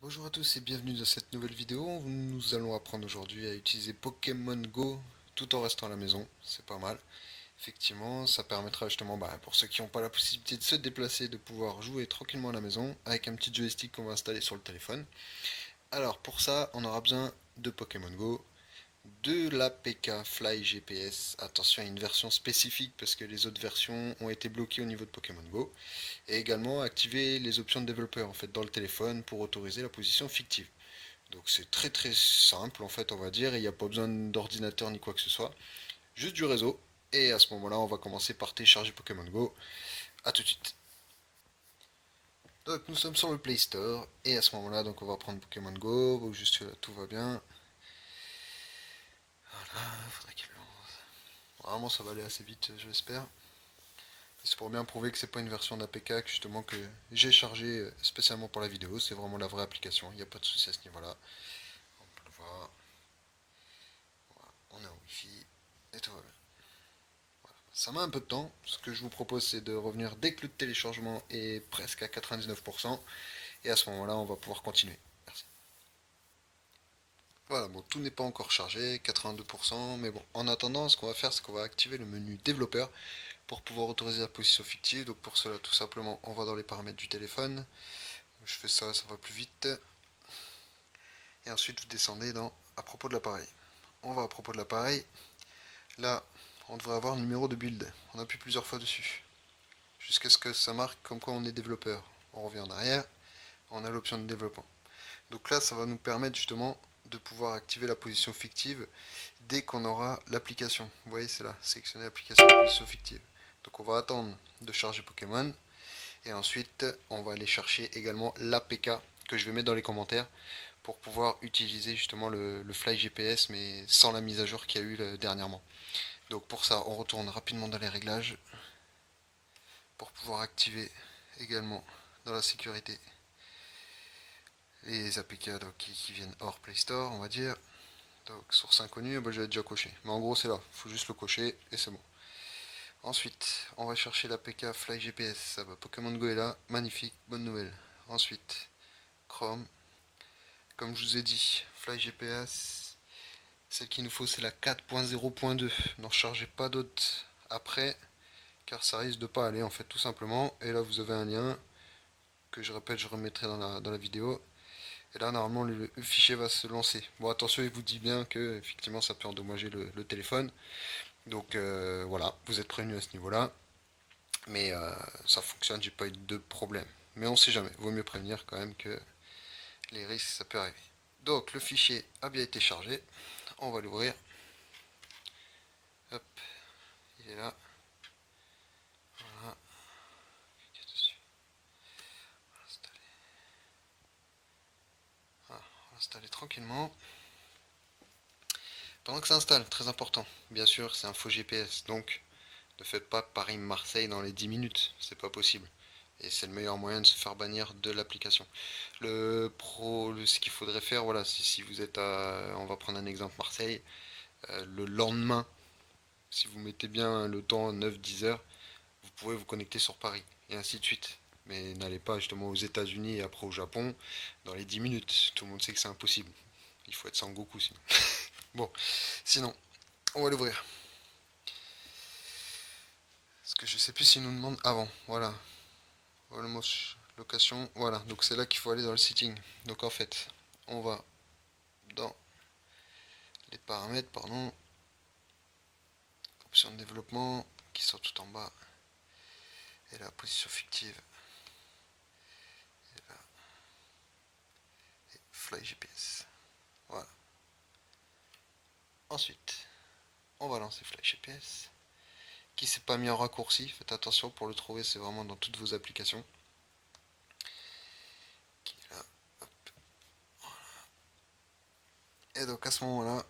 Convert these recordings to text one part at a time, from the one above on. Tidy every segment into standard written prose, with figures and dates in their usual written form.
Bonjour à tous et bienvenue dans cette nouvelle vidéo. Nous allons apprendre aujourd'hui à utiliser Pokémon Go tout en restant à la maison. C'est pas mal. Effectivement, ça permettra justement pour ceux qui n'ont pas la possibilité de se déplacer, de pouvoir jouer tranquillement à la maison avec un petit joystick qu'on va installer sur le téléphone. Alors pour ça, on aura besoin de Pokémon Go, de l'APK Fly GPS. Attention, il y a une version spécifique parce que les autres versions ont été bloquées au niveau de Pokémon Go. Et également activer les options de développeur en fait dans le téléphone pour autoriser la position fictive. Donc c'est très très simple en fait on va dire, et il n'y a pas besoin d'ordinateur ni quoi que ce soit, juste du réseau. Et à ce moment-là on va commencer par télécharger Pokémon Go. A tout de suite. Donc nous sommes sur le Play Store et à ce moment-là donc on va prendre Pokémon Go, donc juste là tout va bien. Voilà, faudrait qu'il lance. Vraiment ça va aller assez vite je l'espère. C'est pour bien prouver que c'est pas une version d'APK justement que j'ai chargé spécialement pour la vidéo, c'est vraiment la vraie application, il n'y a pas de souci à ce niveau-là. On peut le voir, voilà, on a un Wi-Fi et tout va bien. Ça met un peu de temps. Ce que je vous propose, c'est de revenir dès que le téléchargement est presque à 99%. Et à ce moment-là, on va pouvoir continuer. Merci. Voilà, bon, tout n'est pas encore chargé, 82%. Mais bon, en attendant, ce qu'on va faire, c'est qu'on va activer le menu développeur pour pouvoir autoriser la position fictive. Donc pour cela, tout simplement, on va dans les paramètres du téléphone. Je fais ça, ça va plus vite. Et ensuite, vous descendez dans à propos de l'appareil. On va à propos de l'appareil. Là, on devrait avoir le numéro de build. On appuie plusieurs fois dessus, jusqu'à ce que ça marque comme quoi on est développeur. On revient en arrière, on a l'option de développement. Donc là, ça va nous permettre justement de pouvoir activer la position fictive dès qu'on aura l'application. Vous voyez, c'est là, sélectionner l'application de position fictive. Donc on va attendre de charger Pokémon et ensuite on va aller chercher également l'APK que je vais mettre dans les commentaires pour pouvoir utiliser justement le Fly GPS mais sans la mise à jour qu'il y a eu dernièrement. Donc pour ça, on retourne rapidement dans les réglages pour pouvoir activer également dans la sécurité les APK donc, qui viennent hors Play Store, on va dire. Donc source inconnue, j'avais déjà coché. Mais en gros c'est là, il faut juste le cocher et c'est bon. Ensuite, on va chercher l'APK Fly GPS, ça va, Pokémon Go est là, magnifique, bonne nouvelle. Ensuite, Chrome, comme je vous ai dit, Fly GPS, celle qu'il nous faut c'est la 4.0.2. N'en chargez pas d'autres après, car ça risque de pas aller en fait tout simplement. Et là vous avez un lien que je répète, je remettrai dans la vidéo. Et là, normalement, le fichier va se lancer. Bon, attention, il vous dit bien que effectivement, ça peut endommager le téléphone. Donc voilà, vous êtes prévenu à ce niveau-là. Mais ça fonctionne, j'ai pas eu de problème. Mais on sait jamais, vaut mieux prévenir quand même que les risques, ça peut arriver. Donc le fichier a bien été chargé. On va l'ouvrir. Hop, il est là. Voilà. Voilà, on va l'installer tranquillement. Pendant que ça installe, très important. Bien sûr, c'est un faux GPS, donc ne faites pas Paris-Marseille dans les 10 minutes, c'est pas possible. Et c'est le meilleur moyen de se faire bannir de l'application. Ce qu'il faudrait faire, voilà, si vous êtes à, on va prendre un exemple Marseille, le lendemain, si vous mettez bien le temps 9-10 heures, vous pouvez vous connecter sur Paris, et ainsi de suite. Mais n'allez pas justement aux États-Unis et après au Japon dans les 10 minutes. Tout le monde sait que c'est impossible. Il faut être Sangoku sinon. Bon, sinon, on va l'ouvrir. Parce que je sais plus s'il nous demande avant. Voilà, location, voilà, donc c'est là qu'il faut aller dans le setting. Donc en fait, on va dans les paramètres, pardon, option de développement qui sont tout en bas, et la position fictive, et là, et Fly GPS. Voilà. Ensuite, on va lancer Fly GPS, qui s'est pas mis en raccourci, faites attention pour le trouver, c'est vraiment dans toutes vos applications. Qui est là. Et donc à ce moment-là,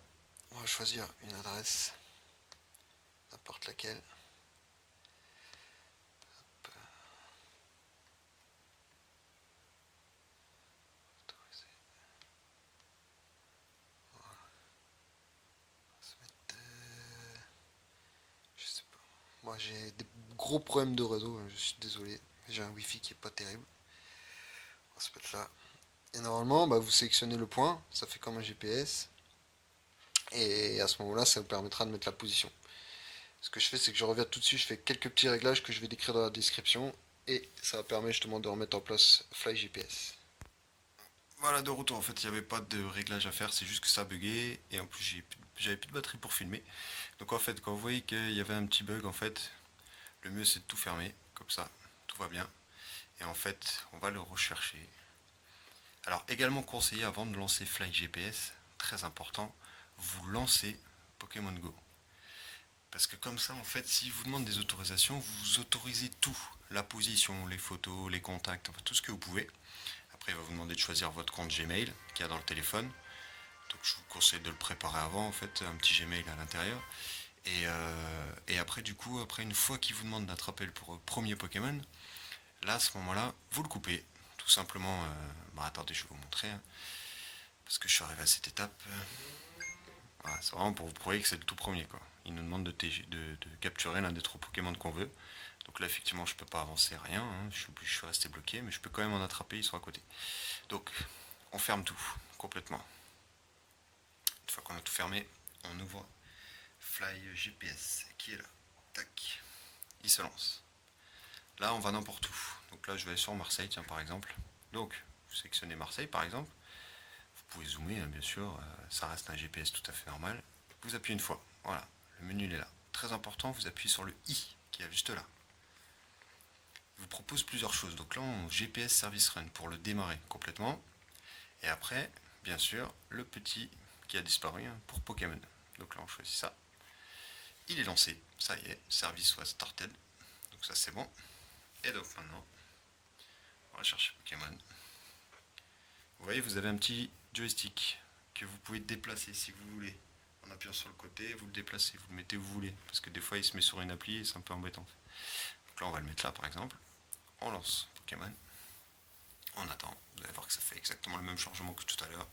on va choisir une adresse, n'importe laquelle. Je sais pas. Moi j'ai des gros problèmes de réseau, je suis désolé. J'ai un wifi qui est pas terrible. On va se mettre là. Et normalement, bah, vous sélectionnez le point, ça fait comme un GPS. Et à ce moment-là, ça vous permettra de mettre la position. Ce que je fais, c'est que je reviens tout de suite, je fais quelques petits réglages que je vais décrire dans la description. Et ça va permettre justement de remettre en place Fly GPS. Voilà, de retour, en fait, il n'y avait pas de réglage à faire, c'est juste que ça buguait. Et en plus, j'avais plus de batterie pour filmer. Donc en fait, quand vous voyez qu'il y avait un petit bug, en fait, le mieux c'est de tout fermer, comme ça, tout va bien. Et en fait, on va le rechercher. Alors également conseillé avant de lancer Fly GPS, très important, vous lancez Pokémon Go. Parce que comme ça, en fait, s'il vous demande des autorisations, vous autorisez tout. La position, les photos, les contacts, enfin, tout ce que vous pouvez. Après, il va vous demander de choisir votre compte Gmail qu'il y a dans le téléphone. Donc je vous conseille de le préparer avant, en fait, un petit Gmail à l'intérieur. Et après, du coup, après une fois qu'il vous demande d'attraper le premier Pokémon, là, à ce moment-là, vous le coupez. Tout simplement, attendez, je vais vous montrer. Hein, parce que je suis arrivé à cette étape. Voilà, c'est vraiment pour vous prouver que c'est le tout premier, quoi. Il nous demande de capturer l'un des 3 Pokémon qu'on veut. Donc là, effectivement, je peux pas avancer rien. Hein, je suis resté bloqué, mais je peux quand même en attraper, ils sont à côté. Donc, on ferme tout, complètement. Une fois qu'on a tout fermé, on ouvre Fly GPS, qui est là. Tac. Il se lance. Là, on va n'importe où. Donc là, je vais aller sur Marseille, tiens, par exemple. Donc, vous sélectionnez Marseille, par exemple. Vous pouvez zoomer, hein, bien sûr. Ça reste un GPS tout à fait normal. Vous appuyez une fois. Voilà. Le menu, il est là. Très important, vous appuyez sur le i qui est juste là. Il vous propose plusieurs choses. Donc là, on GPS Service Run pour le démarrer complètement. Et après, bien sûr, le petit qui a disparu hein, pour Pokémon. Donc là, on choisit ça. Il est lancé. Ça y est, service was started. Donc ça, c'est bon. Et donc maintenant, on va chercher Pokémon. Vous voyez, vous avez un petit joystick que vous pouvez déplacer si vous voulez. En appuyant sur le côté, vous le déplacez, vous le mettez où vous voulez. Parce que des fois, il se met sur une appli et c'est un peu embêtant. Donc là, on va le mettre là, par exemple. On lance Pokémon. On attend. Vous allez voir que ça fait exactement le même changement que tout à l'heure.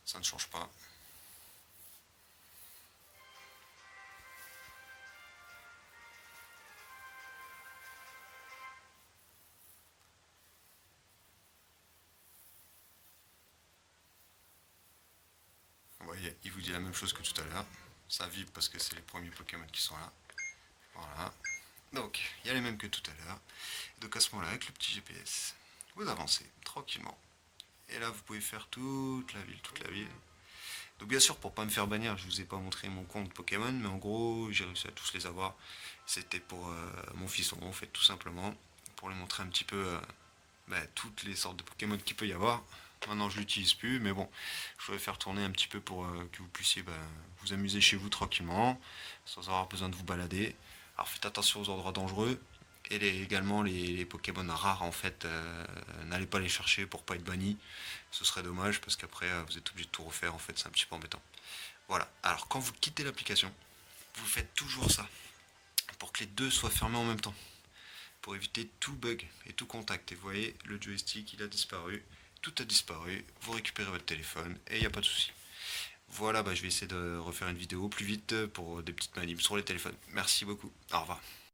Ça ne change pas. Vous voyez, il vous dit la même chose que tout à l'heure. Ça vibre parce que c'est les premiers Pokémon qui sont là. Voilà. Donc, il y a les mêmes que tout à l'heure. Donc à ce moment-là, avec le petit GPS, vous avancez tranquillement. Et là, vous pouvez faire toute la ville, toute la ville. Donc bien sûr, pour pas me faire bannir, je vous ai pas montré mon compte Pokémon, mais en gros, j'ai réussi à tous les avoir. C'était pour mon fisson, en fait, tout simplement, pour lui montrer un petit peu toutes les sortes de Pokémon qu'il peut y avoir. Maintenant, je l'utilise plus, mais bon, je vais faire tourner un petit peu pour que vous puissiez vous amuser chez vous tranquillement, sans avoir besoin de vous balader. Alors faites attention aux endroits dangereux. Et également les Pokémon rares en fait, n'allez pas les chercher pour pas être banni. Ce serait dommage parce qu'après vous êtes obligé de tout refaire en fait, c'est un petit peu embêtant. Voilà, alors quand vous quittez l'application, vous faites toujours ça pour que les deux soient fermés en même temps. Pour éviter tout bug et tout contact. Et vous voyez, le joystick il a disparu, tout a disparu, vous récupérez votre téléphone et il n'y a pas de souci. Voilà, je vais essayer de refaire une vidéo plus vite pour des petites manips sur les téléphones. Merci beaucoup, au revoir.